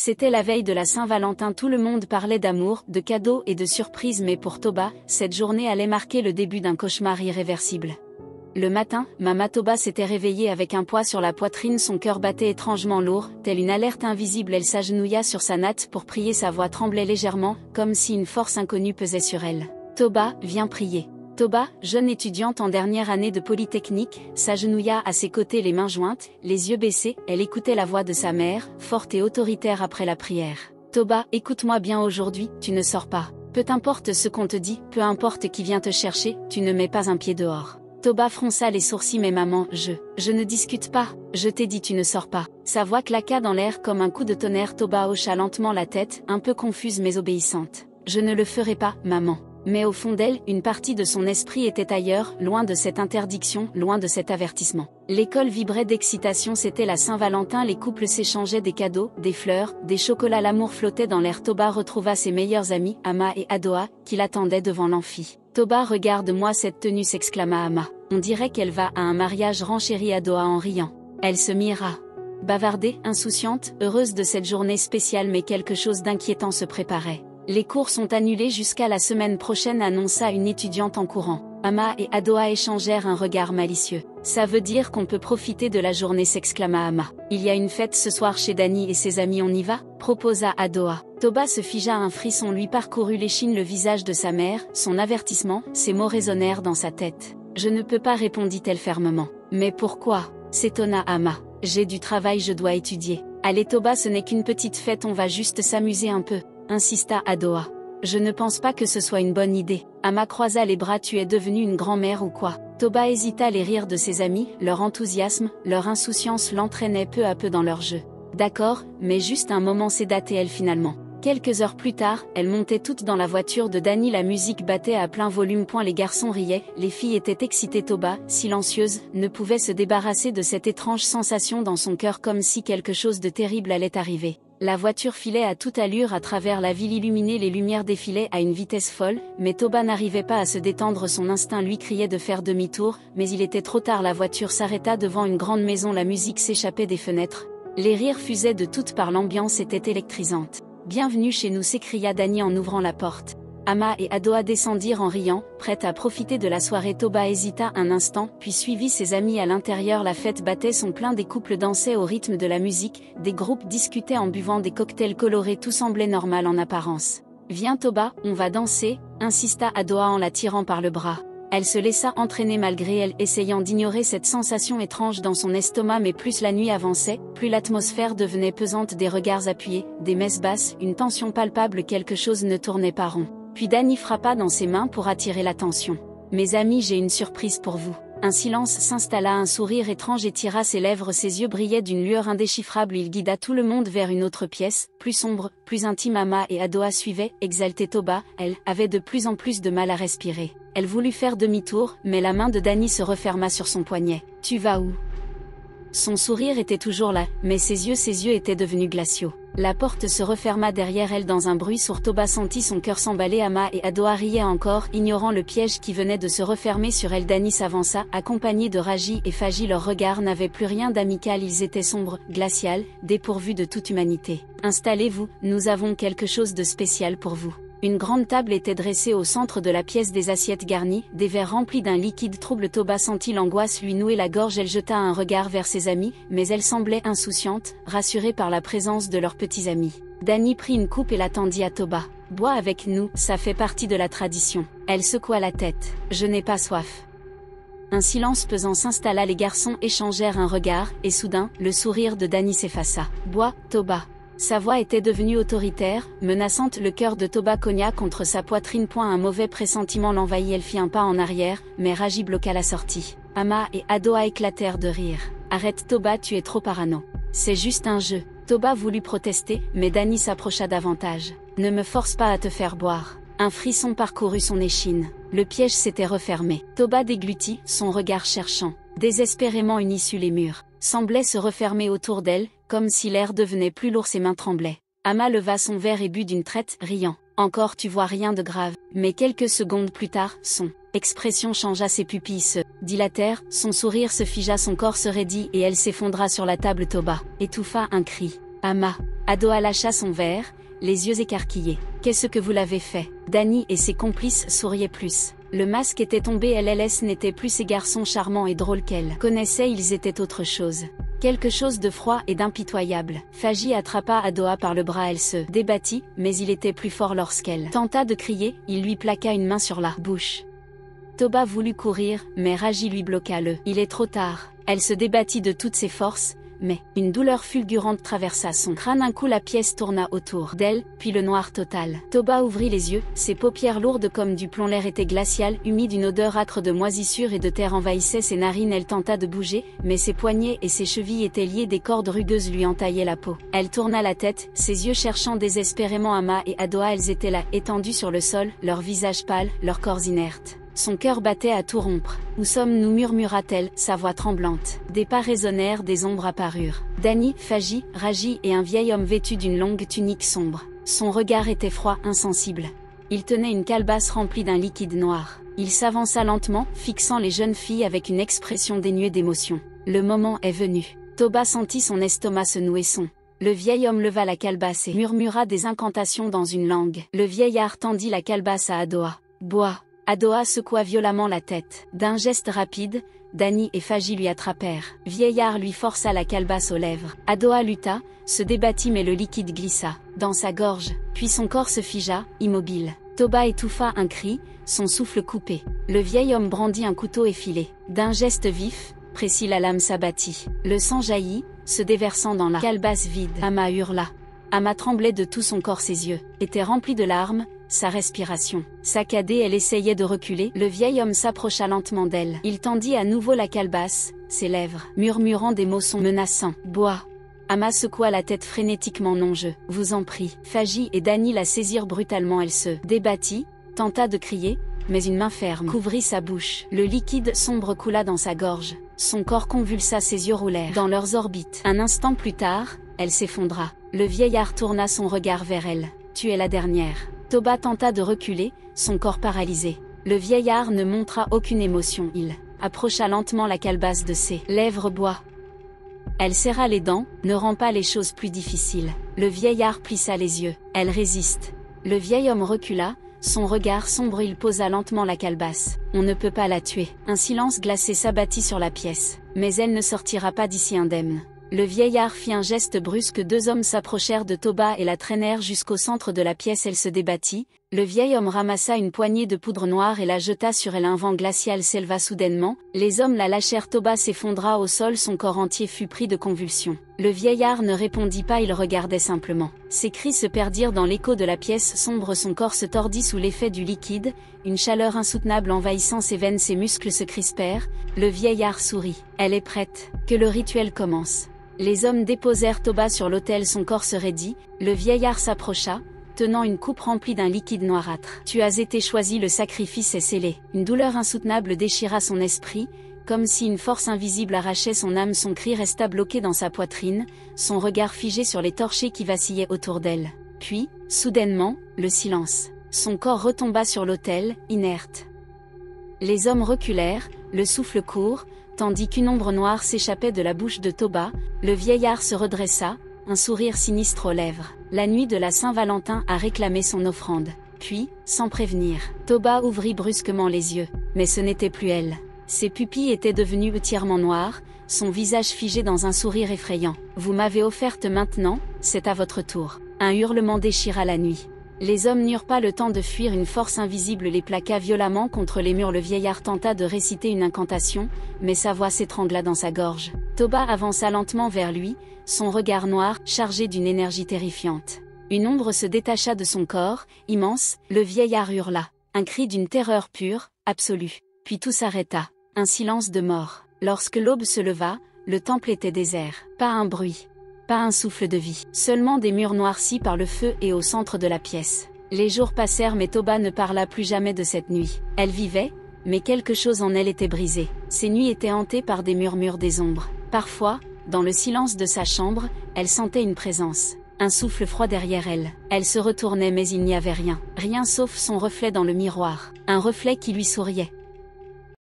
C'était la veille de la Saint-Valentin, tout le monde parlait d'amour, de cadeaux et de surprises, mais pour Toba, cette journée allait marquer le début d'un cauchemar irréversible. Le matin, Mama Toba s'était réveillée avec un poids sur la poitrine, son cœur battait étrangement lourd, telle une alerte invisible. Elle s'agenouilla sur sa natte pour prier, sa voix tremblait légèrement, comme si une force inconnue pesait sur elle. Toba, viens prier. Toba, jeune étudiante en dernière année de Polytechnique, s'agenouilla à ses côtés, les mains jointes, les yeux baissés. Elle écoutait la voix de sa mère, forte et autoritaire après la prière. Toba, écoute-moi bien aujourd'hui, tu ne sors pas. Peu importe ce qu'on te dit, peu importe qui vient te chercher, tu ne mets pas un pied dehors. Toba fronça les sourcils. Mais maman, je ne discute pas, je t'ai dit tu ne sors pas. Sa voix claqua dans l'air comme un coup de tonnerre. Toba hocha lentement la tête, un peu confuse mais obéissante. Je ne le ferai pas, maman. Mais au fond d'elle, une partie de son esprit était ailleurs, loin de cette interdiction, loin de cet avertissement. L'école vibrait d'excitation, c'était la Saint-Valentin, les couples s'échangeaient des cadeaux, des fleurs, des chocolats, l'amour flottait dans l'air. Toba retrouva ses meilleurs amis, Ama et Adoa, qui l'attendaient devant l'amphi. Toba, regarde-moi cette tenue, s'exclama Ama. On dirait qu'elle va à un mariage, renchérit Adoa en riant. Elle se mira. Bavardée, insouciante, heureuse de cette journée spéciale, mais quelque chose d'inquiétant se préparait. Les cours sont annulés jusqu'à la semaine prochaine, annonça une étudiante en courant. Ama et Adoa échangèrent un regard malicieux. Ça veut dire qu'on peut profiter de la journée, s'exclama Ama. Il y a une fête ce soir chez Dani et ses amis, on y va, proposa Adoa. Toba se figea, un frisson lui parcourut l'échine, le visage de sa mère, son avertissement, ces mots résonnèrent dans sa tête. Je ne peux pas, répondit-elle fermement. Mais pourquoi? S'étonna Ama. J'ai du travail, je dois étudier. Allez Toba, ce n'est qu'une petite fête, on va juste s'amuser un peu, insista Adoa. Je ne pense pas que ce soit une bonne idée. Ama croisa les bras. Tu es devenue une grand-mère ou quoi? Toba hésita, les rires de ses amis, leur enthousiasme, leur insouciance l'entraînaient peu à peu dans leur jeu. D'accord, mais juste un moment, sédatait-elle finalement. Quelques heures plus tard, elles montaient toutes dans la voiture de Dani, la musique battait à plein volume. Les garçons riaient, les filles étaient excitées. Toba, silencieuse, ne pouvait se débarrasser de cette étrange sensation dans son cœur, comme si quelque chose de terrible allait arriver. La voiture filait à toute allure à travers la ville illuminée, les lumières défilaient à une vitesse folle, mais Toba n'arrivait pas à se détendre, son instinct lui criait de faire demi-tour, mais il était trop tard. La voiture s'arrêta devant une grande maison, la musique s'échappait des fenêtres. Les rires fusaient de toutes parts, l'ambiance était électrisante. Bienvenue chez nous, s'écria Dani en ouvrant la porte. Ama et Adoa descendirent en riant, prêtes à profiter de la soirée. Toba hésita un instant, puis suivit ses amis à l'intérieur. La fête battait son plein, des couples dansaient au rythme de la musique, des groupes discutaient en buvant des cocktails colorés, tout semblait normal en apparence. Viens Toba, on va danser, insista Adoa en la tirant par le bras. Elle se laissa entraîner malgré elle, essayant d'ignorer cette sensation étrange dans son estomac, mais plus la nuit avançait, plus l'atmosphère devenait pesante, des regards appuyés, des messes basses, une tension palpable, quelque chose ne tournait pas rond. Puis Dani frappa dans ses mains pour attirer l'attention. Mes amis, j'ai une surprise pour vous. Un silence s'installa, un sourire étrange étira ses lèvres, ses yeux brillaient d'une lueur indéchiffrable. Il guida tout le monde vers une autre pièce, plus sombre, plus intime. Ama et Adoa suivaient, exaltée. Toba, elle, avait de plus en plus de mal à respirer. Elle voulut faire demi-tour, mais la main de Dani se referma sur son poignet. Tu vas où? Son sourire était toujours là, mais ses yeux étaient devenus glaciaux. La porte se referma derrière elle dans un bruit sourd. Toba sentit son cœur s'emballer. Ama et Adoa riaient encore, ignorant le piège qui venait de se refermer sur elle. Dani s'avança, accompagné de Raji et Faji. Leurs regards n'avaient plus rien d'amical, ils étaient sombres, glacial, dépourvus de toute humanité. Installez-vous, nous avons quelque chose de spécial pour vous. Une grande table était dressée au centre de la pièce, des assiettes garnies, des verres remplis d'un liquide trouble. Toba sentit l'angoisse lui nouer la gorge. Elle jeta un regard vers ses amis, mais elle semblait insouciante, rassurée par la présence de leurs petits amis. Dani prit une coupe et la tendit à Toba. Bois avec nous, ça fait partie de la tradition. Elle secoua la tête. Je n'ai pas soif. Un silence pesant s'installa, les garçons échangèrent un regard, et soudain, le sourire de Dani s'effaça. Bois, Toba. Sa voix était devenue autoritaire, menaçante. Le cœur de Toba cogna contre sa poitrine. Un mauvais pressentiment l'envahit. Elle fit un pas en arrière, mais Raji bloqua la sortie. Ama et Adoa éclatèrent de rire. Arrête Toba, tu es trop parano. C'est juste un jeu. Toba voulut protester, mais Dani s'approcha davantage. Ne me force pas à te faire boire. Un frisson parcourut son échine. Le piège s'était refermé. Toba déglutit, son regard cherchant, désespérément uni sur les murs, semblait se refermer autour d'elle, comme si l'air devenait plus lourd. Ses mains tremblaient. Ama leva son verre et but d'une traite, riant. Encore, tu vois, rien de grave. Mais quelques secondes plus tard, son expression changea, ses pupilles se dilatèrent, son sourire se figea, son corps se raidit et elle s'effondra sur la table. Toba étouffa un cri. Ama. Adoa lâcha son verre, les yeux écarquillés. Qu'est-ce que vous l'avez fait? Danny et ses complices souriaient plus. Le masque était tombé, LLS n'était plus ces garçons charmants et drôles qu'elle connaissait, ils étaient autre chose. Quelque chose de froid et d'impitoyable. Faji attrapa Adoa par le bras, elle se débattit, mais il était plus fort lorsqu'elle tenta de crier, il lui plaqua une main sur la bouche. Toba voulut courir, mais Raji lui bloqua le « il est trop tard ». Elle se débattit de toutes ses forces, mais une douleur fulgurante traversa son crâne. Un coup la pièce tourna autour d'elle, puis le noir total. Toba ouvrit les yeux, ses paupières lourdes comme du plomb, l'air était glacial, humide, une odeur âcre de moisissure et de terre envahissait ses narines. Elle tenta de bouger, mais ses poignets et ses chevilles étaient liés, des cordes rugueuses lui entaillaient la peau. Elle tourna la tête, ses yeux cherchant désespérément Ama et Adoa. Elles étaient là, étendues sur le sol, leurs visages pâles, leurs corps inertes. Son cœur battait à tout rompre. « Où sommes-nous » murmura-t-elle, sa voix tremblante. Des pas résonnèrent, des ombres apparurent. Danny, Faji, Raji et un vieil homme vêtu d'une longue tunique sombre. Son regard était froid, insensible. Il tenait une calebasse remplie d'un liquide noir. Il s'avança lentement, fixant les jeunes filles avec une expression dénuée d'émotion. Le moment est venu. Toba sentit son estomac se nouer. Le vieil homme leva la calebasse et murmura des incantations dans une langue. Le vieillard tendit la calebasse à Adoa. « Bois !» Adoa secoua violemment la tête. D'un geste rapide, Danny et Faji lui attrapèrent. Vieillard lui força la calebasse aux lèvres. Adoa lutta, se débattit, mais le liquide glissa dans sa gorge, puis son corps se figea, immobile. Toba étouffa un cri, son souffle coupé. Le vieil homme brandit un couteau effilé. D'un geste vif, précis, la lame s'abattit. Le sang jaillit, se déversant dans la calebasse vide. Ama hurla. Ama tremblait de tout son corps, ses yeux étaient remplis de larmes. Sa respiration saccadée, elle essayait de reculer. Le vieil homme s'approcha lentement d'elle. Il tendit à nouveau la calebasse, ses lèvres murmurant des mots menaçants. « Bois !» Ama secoua la tête frénétiquement. « Non, je vous en prie. » Faji et Danny la saisirent brutalement. Elle se débattit, tenta de crier, mais une main ferme couvrit sa bouche. Le liquide sombre coula dans sa gorge. Son corps convulsa, ses yeux roulèrent dans leurs orbites. Un instant plus tard, elle s'effondra. Le vieillard tourna son regard vers elle. « Tu es la dernière. » Toba tenta de reculer, son corps paralysé. Le vieillard ne montra aucune émotion. Il approcha lentement la calebasse de ses lèvres. « Bois !» Elle serra les dents, ne rend pas les choses plus difficiles. Le vieillard plissa les yeux. Elle résiste. Le vieil homme recula, son regard sombre, il posa lentement la calebasse. « On ne peut pas la tuer. » Un silence glacé s'abattit sur la pièce. « Mais elle ne sortira pas d'ici indemne. » Le vieillard fit un geste brusque. Deux hommes s'approchèrent de Toba et la traînèrent jusqu'au centre de la pièce. Elle se débattit. Le vieil homme ramassa une poignée de poudre noire et la jeta sur elle. Un vent glacial s'éleva soudainement. Les hommes la lâchèrent. Toba s'effondra au sol, son corps entier fut pris de convulsions. Le vieillard ne répondit pas, il regardait simplement. Ses cris se perdirent dans l'écho de la pièce sombre. Son corps se tordit sous l'effet du liquide, une chaleur insoutenable envahissant ses veines, ses muscles se crispèrent. Le vieillard sourit. Elle est prête. Que le rituel commence. Les hommes déposèrent Toba sur l'autel, son corps se raidit. Le vieillard s'approcha, tenant une coupe remplie d'un liquide noirâtre. « Tu as été choisi, le sacrifice est scellé. » Une douleur insoutenable déchira son esprit, comme si une force invisible arrachait son âme. Son cri resta bloqué dans sa poitrine, son regard figé sur les torchers qui vacillaient autour d'elle. Puis, soudainement, le silence. Son corps retomba sur l'autel, inerte. Les hommes reculèrent, le souffle court, tandis qu'une ombre noire s'échappait de la bouche de Toba. Le vieillard se redressa, un sourire sinistre aux lèvres. La nuit de la Saint-Valentin a réclamé son offrande. Puis, sans prévenir, Toba ouvrit brusquement les yeux. Mais ce n'était plus elle. Ses pupilles étaient devenues entièrement noires, son visage figé dans un sourire effrayant. « Vous m'avez offerte maintenant, c'est à votre tour. » Un hurlement déchira la nuit. Les hommes n'eurent pas le temps de fuir, une force invisible les plaqua violemment contre les murs. Le vieillard tenta de réciter une incantation, mais sa voix s'étrangla dans sa gorge. Toba avança lentement vers lui, son regard noir, chargé d'une énergie terrifiante. Une ombre se détacha de son corps, immense. Le vieillard hurla. Un cri d'une terreur pure, absolue. Puis tout s'arrêta. Un silence de mort. Lorsque l'aube se leva, le temple était désert. Pas un bruit. Pas un souffle de vie. Seulement des murs noircis par le feu et au centre de la pièce. Les jours passèrent, mais Toba ne parla plus jamais de cette nuit. Elle vivait, mais quelque chose en elle était brisé. Ces nuits étaient hantées par des murmures, des ombres. Parfois, dans le silence de sa chambre, elle sentait une présence. Un souffle froid derrière elle. Elle se retournait, mais il n'y avait rien. Rien sauf son reflet dans le miroir. Un reflet qui lui souriait.